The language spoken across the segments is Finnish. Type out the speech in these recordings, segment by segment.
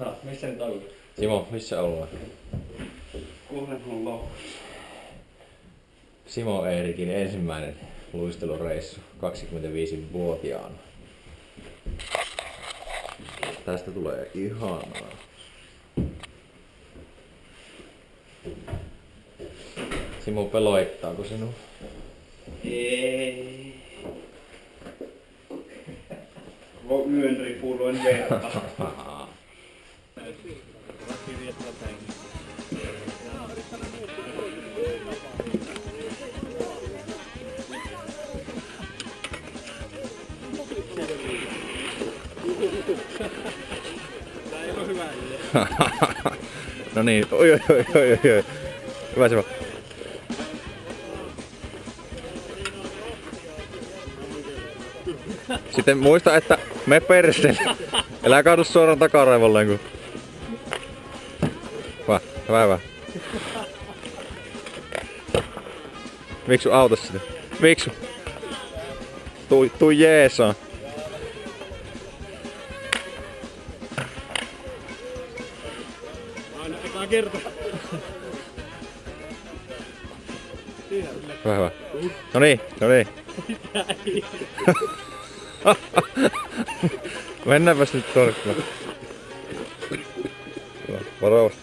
No, missä nyt ollaan? Simo, missä ollaan? Kuhlenhon loukussa. Simo Eerikin ensimmäinen luistelureissu 25-vuotiaana. Tästä tulee ihanaa. Simo, peloittaako sinua? Ei. Yön ripuloin verta. Tää ei oo hyvä. No niin, oi. Hyvä Simo. Sitten muista, että me perseelle. Älä kaadu suoraan takaraivolleen kun... Hyvä. Miksu auta sitä? Miksu? Tuu jeesaan. Aina ekaa kertaa. Hyvä. No niin. Mennäänpäs nyt torkkuun. Varovasti.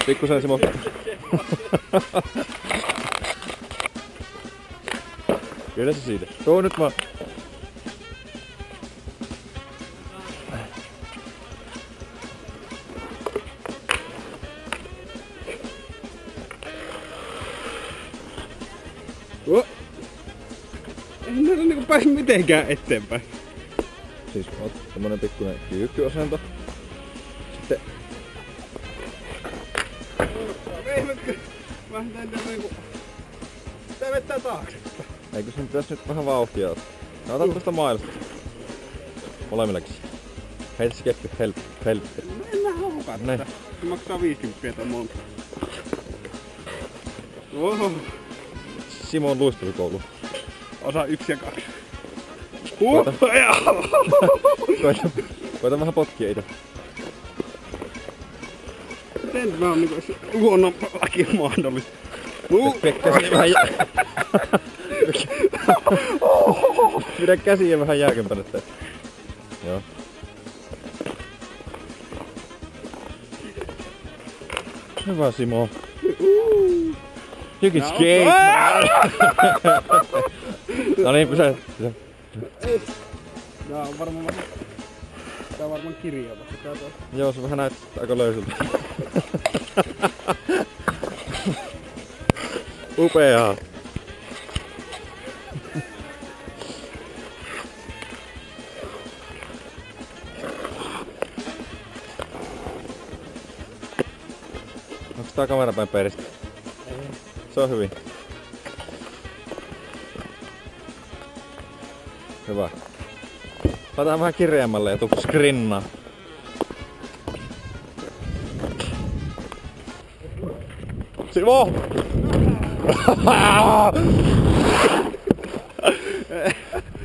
Pikkusen Simo. Kyllä se siitä. Tuu nyt vaan. Ei näillä niinku pääse mitenkään eteenpäin. Siis on tämmönen pikkuinen kyykkyasento. Sitten Veivätkö? Vähän niinku... Tää vettää taakse. eikö sen pitäis nyt vähän vauhtia ottaa? No ota tuosta mailasta. Molemmillakin. Heitä se keppi, help. No en mä hukata Näin. tätä. Se maksaa 50 tai monta. Oho. Simon luistelukoulu. Osa 1 ja 2. Koita vähän potkia ite. Sen mä oon niinku luonnonlaki mahdollista. Pidä käsiä vähän jääkempänä tästä. Joo. Hyvä Simo. You can skate. No niin, pysä. Tää on varmaan vähän... Tää on varmaan kirjava. Joo, se vähän näyttää aika löysältä. Upeaa. Onks tää kamera päin peristä? Ei. Se on hyvin. Hyvä. Laitetaan vähän kireämmälle ja tuu skrinnaa. Simo!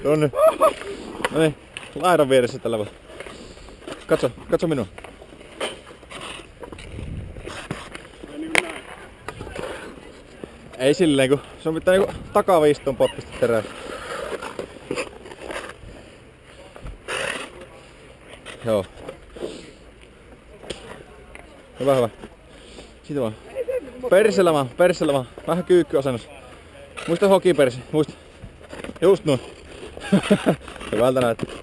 No niin, laidan vieressä tällä vaan. Katso minua. Ei silleen kun sun pitää niinku takaviistoon potkista terää. Joo. Hyvä. Siitä vaan. Persellä vaan. Vähän kyykkyasennus. Muista hokipersi, muista. Just noin. Hyvältä näyttää.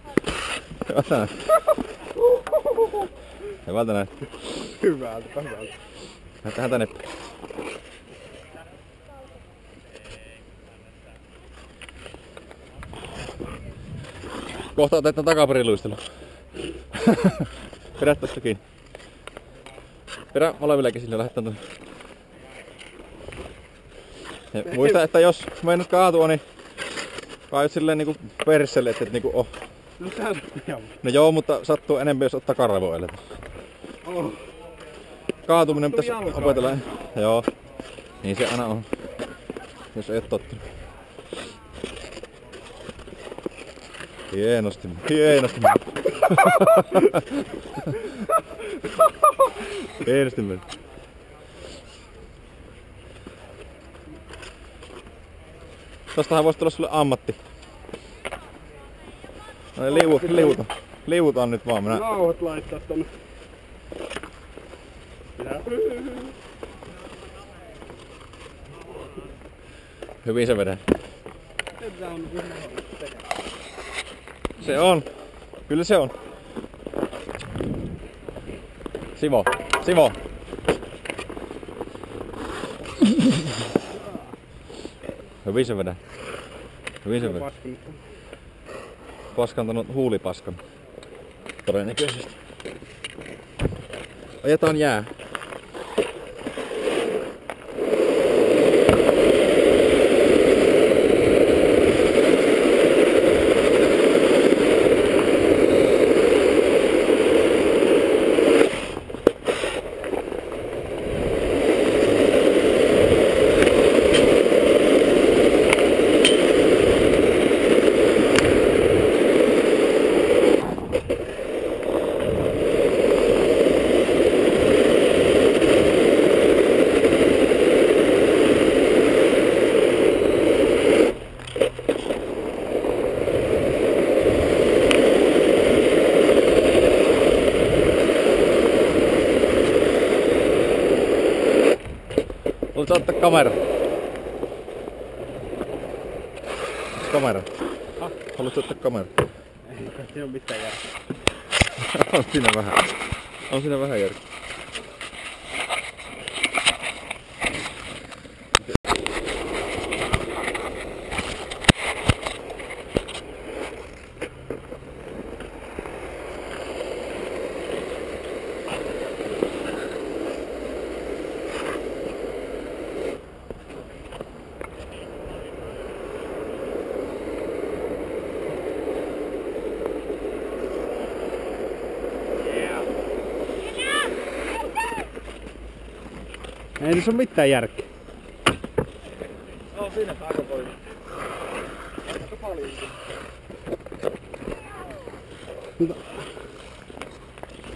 Hyvältä näyttää. Hyvältä. Tähän tänne. Kohta otetaan takaperiluistelu. Pidä tosta kiinni. Pidä molemmilla käsillä lähdetään tuonne. Muista, että jos mennät kaatua, niin Kai silleen niinku perselle, et niinku oh. No tää joo. No joo, mutta sattuu enemmän jos ottaa karvoille. Oh. Kaatuminen pitäisi jalkaan. opetella. Joo. Niin se aina on. Jos ei oo tottunut. Hienosti. Hienosti. Hienosti meni. Tostahan voisi tulla sulle ammatti. No niin, liuutaan nyt vaan. Minä... Nauhat laittaa tonne. Hyvin se vedää. Se on. Kyllä se on. Simo. Simo. Hyvin se vedää. Hyvin se vedää. Paskantanut huulipaskan. Todennäköisesti. Ajetaan jää. Haluatko ottaa kamera? Kamera. Haluatko ottaa kamera? Ei kai siinä oo mitään järkeä. On siinä vähän. On siinä vähän järkeä. Ei tässä oo mitään järkeä. No siinä aika paljon. Aika paljon.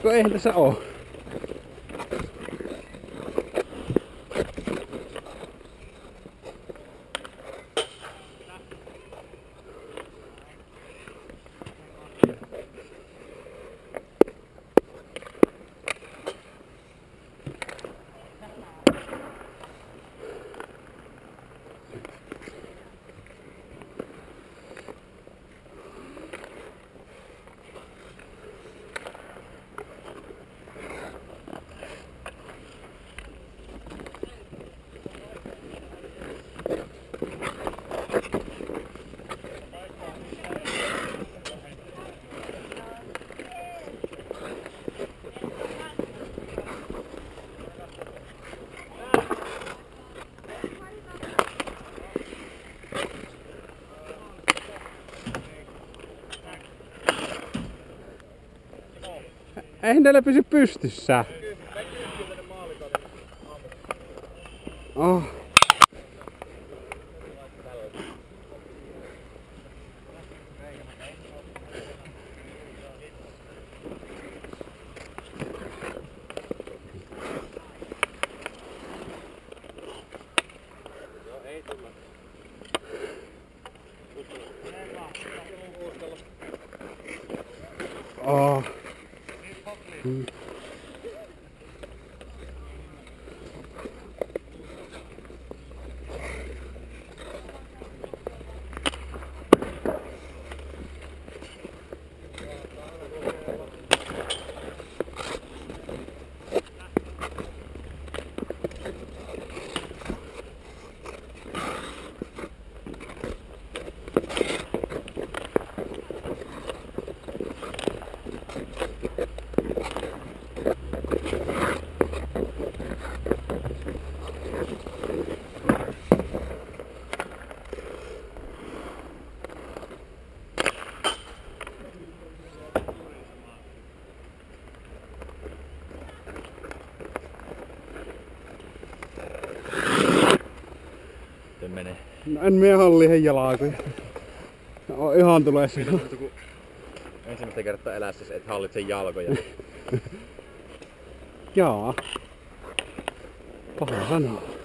Kun eihän tässä oo. Eihän täällä pysy pystyssä. Oh. Oh. menee. No en mie halli heidän jalkoja. No, ihan tulee siinä. Ensimmäistä kertaa elässä et hallitse jalkoja. Jaa. Paha sanoa.